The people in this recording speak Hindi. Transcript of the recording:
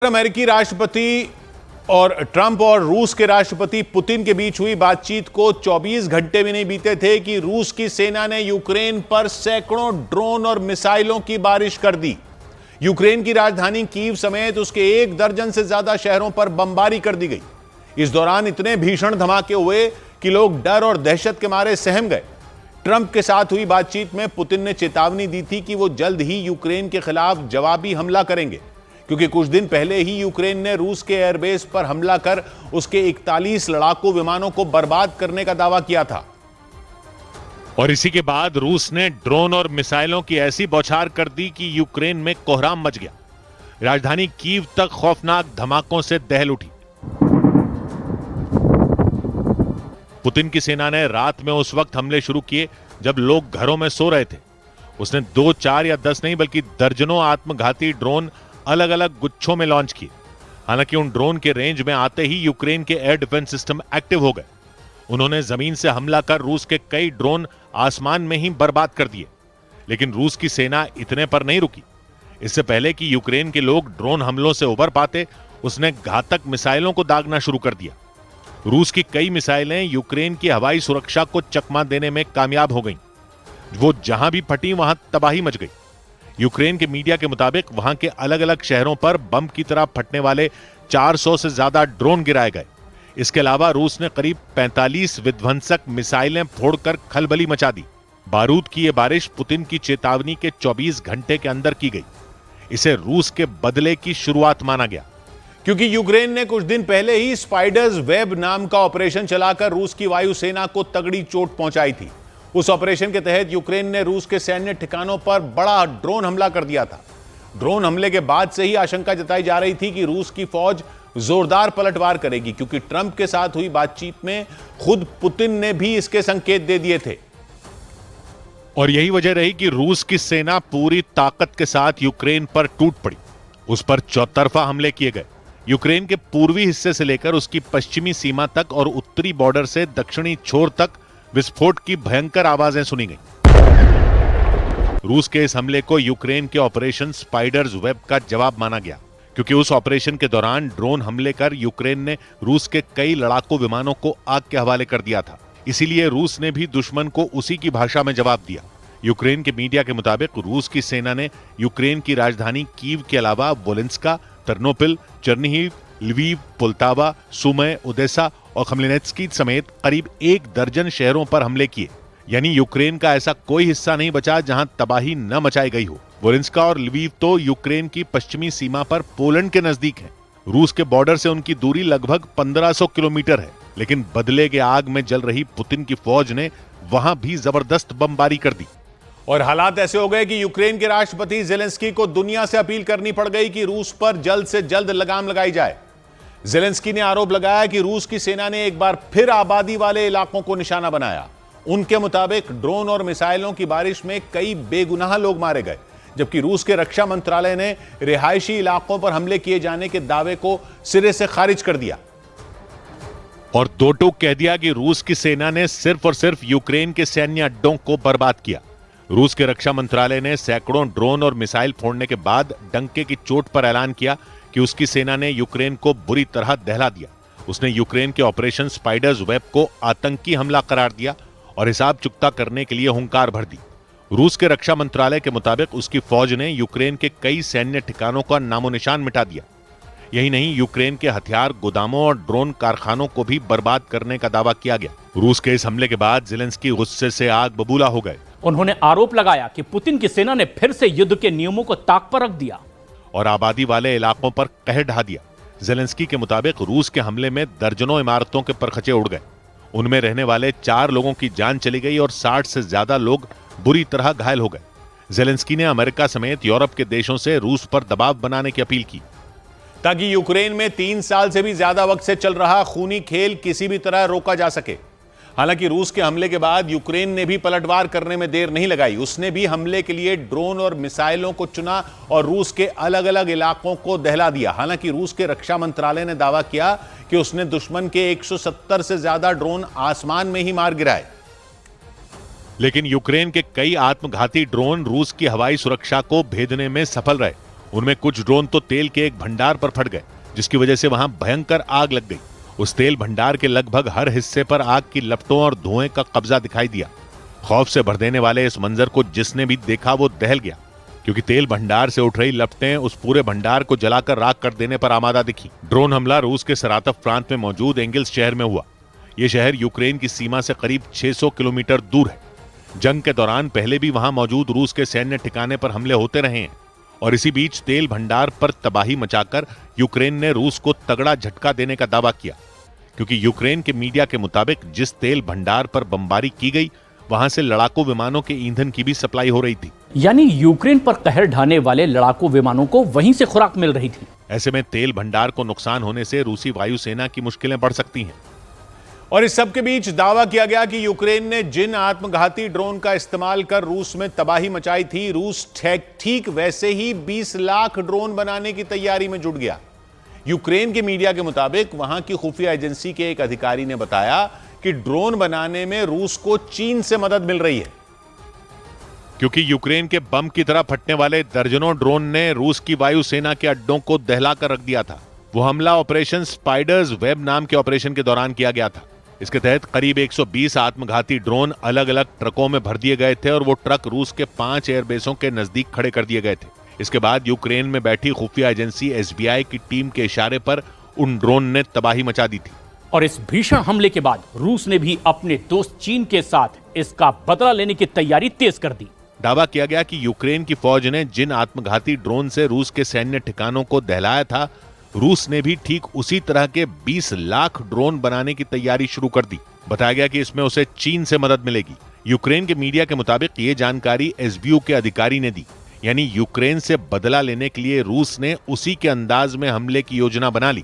अमेरिकी राष्ट्रपति और ट्रंप और रूस के राष्ट्रपति पुतिन के बीच हुई बातचीत को 24 घंटे भी नहीं बीते थे कि रूस की सेना ने यूक्रेन पर सैकड़ों ड्रोन और मिसाइलों की बारिश कर दी। यूक्रेन की राजधानी कीव समेत उसके 1 दर्जन से ज्यादा शहरों पर बमबारी कर दी गई। इस दौरान इतने भीषण धमाके हुए कि लोग डर और दहशत के मारे सहम गए। ट्रंप के साथ हुई बातचीत में पुतिन ने चेतावनी दी थी कि वो जल्द ही यूक्रेन के खिलाफ जवाबी हमला करेंगे, क्योंकि कुछ दिन पहले ही यूक्रेन ने रूस के एयरबेस पर हमला कर उसके 41 लड़ाकू विमानों को बर्बाद करने का दावा किया था। और इसी के बाद रूस ने ड्रोन और मिसाइलों की ऐसी बौछार कर दी कि यूक्रेन में कोहराम मच गया। राजधानी कीव तक खौफनाक धमाकों से दहल उठी। पुतिन की सेना ने रात में उस वक्त हमले शुरू किए जब लोग घरों में सो रहे थे। उसने 2, 4 या 10 नहीं बल्कि दर्जनों आत्मघाती ड्रोन अलग अलग गुच्छों में लॉन्च किए। हालांकि उन ड्रोन के रेंज में आते ही यूक्रेन के एयर डिफेंस सिस्टम एक्टिव हो गए। उन्होंने जमीन से हमला कर रूस के कई ड्रोन आसमान में ही बर्बाद कर दिए। लेकिन रूस की सेना इतने पर नहीं रुकी। इससे पहले कि यूक्रेन के लोग ड्रोन हमलों से उबर पाते, उसने घातक मिसाइलों को दागना शुरू कर दिया। रूस की कई मिसाइलें यूक्रेन की हवाई सुरक्षा को चकमा देने में कामयाब हो गईं। वो जहां भी फटी वहां तबाही मच गई। यूक्रेन के मीडिया के मुताबिक वहां के अलग अलग शहरों पर बम की तरह फटने वाले 400 से ज्यादा ड्रोन गिराए गए। इसके अलावा रूस ने करीब 45 विध्वंसक मिसाइलें फोड़कर खलबली मचा दी। बारूद की यह बारिश पुतिन की चेतावनी के 24 घंटे के अंदर की गई। इसे रूस के बदले की शुरुआत माना गया, क्योंकि यूक्रेन ने कुछ दिन पहले ही स्पाइडर्स वेब नाम का ऑपरेशन चलाकर रूस की वायुसेना को तगड़ी चोट पहुंचाई थी। उस ऑपरेशन के तहत यूक्रेन ने रूस के सैन्य ठिकानों पर बड़ा ड्रोन हमला कर दिया था। ड्रोन हमले के बाद से ही आशंका जताई जा रही थी कि रूस की फौज जोरदार पलटवार करेगी, क्योंकि ट्रंप के साथ हुई बातचीत में खुद पुतिन ने भी इसके संकेत दे दिए थे। और यही वजह रही कि रूस की सेना पूरी ताकत के साथ यूक्रेन पर टूट पड़ी। उस पर चौतरफा हमले किए गए। यूक्रेन के पूर्वी हिस्से से लेकर उसकी पश्चिमी सीमा तक और उत्तरी बॉर्डर से दक्षिणी छोर तक विस्फोट की भयंकर आवाजें सुनी गईं। रूस के इस हमले को यूक्रेन के ऑपरेशन स्पाइडर्स वेब का जवाब माना गया, क्योंकि उस ऑपरेशन के दौरान ड्रोन हमले कर यूक्रेन ने रूस के कई लड़ाकू विमानों को आग के हवाले कर दिया था। इसीलिए रूस ने भी दुश्मन को उसी की भाषा में जवाब दिया। यूक्रेन के मीडिया के मुताबिक रूस की सेना ने यूक्रेन की राजधानी कीव के अलावा वोलिंस्का, टर्नोपिल, चर्निहिव, लवीव, पोल्टावा, सुमय, ओदेसा और खमेलनित्स्की समेत करीब 1 दर्जन शहरों पर हमले किए। यानी यूक्रेन का ऐसा कोई हिस्सा नहीं बचा जहां तबाही न मचाई गई हो। वोलिंस्का और लवीव तो यूक्रेन की पश्चिमी सीमा पर पोलैंड के नजदीक हैं। रूस के बॉर्डर से उनकी दूरी लगभग 1500 किलोमीटर है। लेकिन बदले के आग में जल रही पुतिन की फौज ने वहां भी जबरदस्त बमबारी कर दी। और हालात ऐसे हो गए कि यूक्रेन के राष्ट्रपति जेलेंस्की को दुनिया से अपील करनी पड़ गई कि रूस पर जल्द से जल्द लगाम लगाई जाए। जेलेंस्की ने आरोप लगाया कि रूस की सेना ने एक बार फिर आबादी वाले इलाकों को निशाना बनाया। उनके मुताबिक ड्रोन और मिसाइलों की बारिश में कई बेगुनाह लोग मारे गए, जबकि रूस के रक्षा मंत्रालय ने रिहायशी इलाकों पर हमले किए जाने के दावे को सिरे से खारिज कर दिया और दो टूक कह दिया कि रूस की सेना ने सिर्फ और सिर्फ यूक्रेन के सैन्य अड्डों को बर्बाद किया। रूस के रक्षा मंत्रालय ने सैकड़ों ड्रोन और मिसाइल फोड़ने के बाद डंके की चोट पर ऐलान किया कि उसकी सेना ने यूक्रेन को बुरी तरह दहला दिया। उसने यूक्रेन के ऑपरेशन स्पाइडर्स वेब को आतंकी हमला करार दिया और हिसाब चुकता करने के लिए हुंकार भर दी। रूस के रक्षा मंत्रालय के मुताबिक उसकी फौज ने यूक्रेन के कई सैन्य ठिकानों का नामो निशान मिटा दिया। यही नहीं, यूक्रेन के हथियार गोदामों और ड्रोन कारखानों को भी बर्बाद करने का दावा किया गया। रूस के इस हमले के बाद जेलेंस्की गुस्से से आग बबूला हो गए। उन्होंने आरोप लगाया कि पुतिन की सेना ने फिर से युद्ध के नियमों को ताक पर रख दिया और आबादी वाले इलाकों पर कहर ढा दिया। जेलेंस्की के मुताबिक रूस के हमले में दर्जनों इमारतों के परखचे उड़ गए। उनमें रहने वाले 4 लोगों की जान चली गई और 60 से ज्यादा लोग बुरी तरह घायल हो गए। जेलेंस्की ने अमेरिका समेत यूरोप के देशों से रूस पर दबाव बनाने की अपील की, ताकि यूक्रेन में 3 साल से भी ज्यादा वक्त से चल रहा खूनी खेल किसी भी तरह रोका जा सके। हालांकि रूस के हमले के बाद यूक्रेन ने भी पलटवार करने में देर नहीं लगाई। उसने भी हमले के लिए ड्रोन और मिसाइलों को चुना और रूस के अलग अलग इलाकों को दहला दिया। हालांकि रूस के रक्षा मंत्रालय ने दावा किया कि उसने दुश्मन के 170 से ज्यादा ड्रोन आसमान में ही मार गिराए। लेकिन यूक्रेन के कई आत्मघाती ड्रोन रूस की हवाई सुरक्षा को भेदने में सफल रहे। उनमें कुछ ड्रोन तो तेल के एक भंडार पर फट गए, जिसकी वजह से वहां भयंकर आग लग गई। उस तेल भंडार के लगभग हर हिस्से पर आग की लपटों और धुएं का कब्जा दिखाई दिया। खौफ से भर देने वाले इस मंजर को जिसने भी देखा वो दहल गया, क्योंकि तेल भंडार से उठ रही लपटें उस पूरे भंडार को जलाकर राख कर देने पर आमादा दिखी। ड्रोन हमला रूस के सरातव प्रांत में मौजूद एंगिल्स शहर में हुआ। यह शहर यूक्रेन की सीमा से करीब 600 किलोमीटर दूर है। जंग के दौरान पहले भी वहां मौजूद रूस के सैन्य ठिकाने पर हमले होते रहे हैं और इसी बीच तेल भंडार पर तबाही मचाकर यूक्रेन ने रूस को तगड़ा झटका देने का दावा किया, क्योंकि यूक्रेन के मीडिया के मुताबिक जिस तेल भंडार पर बमबारी की गई वहां से लड़ाकू विमानों के ईंधन की भी सप्लाई हो रही थी। यानी यूक्रेन पर कहर ढाने वाले लड़ाकू विमानों को वहीं से खुराक मिल रही थी। ऐसे में तेल भंडार को नुकसान होने से रूसी वायुसेना की मुश्किलें बढ़ सकती हैं। और इस सब के बीच दावा किया गया कि यूक्रेन ने जिन आत्मघाती ड्रोन का इस्तेमाल कर रूस में तबाही मचाई थी, रूस ठीक वैसे ही 20 लाख ड्रोन बनाने की तैयारी में जुट गया। यूक्रेन के मीडिया के मुताबिक वहां की खुफिया एजेंसी के एक अधिकारी ने बताया कि ड्रोन बनाने में रूस को चीन से मदद मिल रही है, क्योंकि यूक्रेन के बम की तरह फटने वाले दर्जनों ड्रोन ने रूस की वायुसेना के अड्डों को दहलाकर रख दिया था। वो हमला ऑपरेशन स्पाइडर्स वेब नाम के ऑपरेशन के दौरान किया गया था। इसके तहत करीब 120 आत्मघाती ड्रोन अलग अलग ट्रकों में भर दिए गए थे और वो ट्रक रूस के 5 एयरबेसों के नजदीक खड़े कर दिए गए थे। इसके बाद यूक्रेन में बैठी खुफिया एजेंसी SBI की टीम के इशारे पर उन ड्रोन ने तबाही मचा दी थी। और इस भीषण हमले के बाद रूस ने भी अपने दोस्त चीन के साथ इसका बदला लेने की तैयारी तेज कर दी। दावा किया गया कि यूक्रेन की फौज ने जिन आत्मघाती ड्रोन से रूस के सैन्य ठिकानों को दहलाया था, रूस ने भी ठीक उसी तरह के 20 लाख ड्रोन बनाने की तैयारी शुरू कर दी। बताया गया कि इसमें उसे चीन से मदद मिलेगी। यूक्रेन के मीडिया के मुताबिक ये जानकारी SBU के अधिकारी ने दी, यानी यूक्रेन से बदला लेने के लिए रूस ने उसी के अंदाज में हमले की योजना बना ली।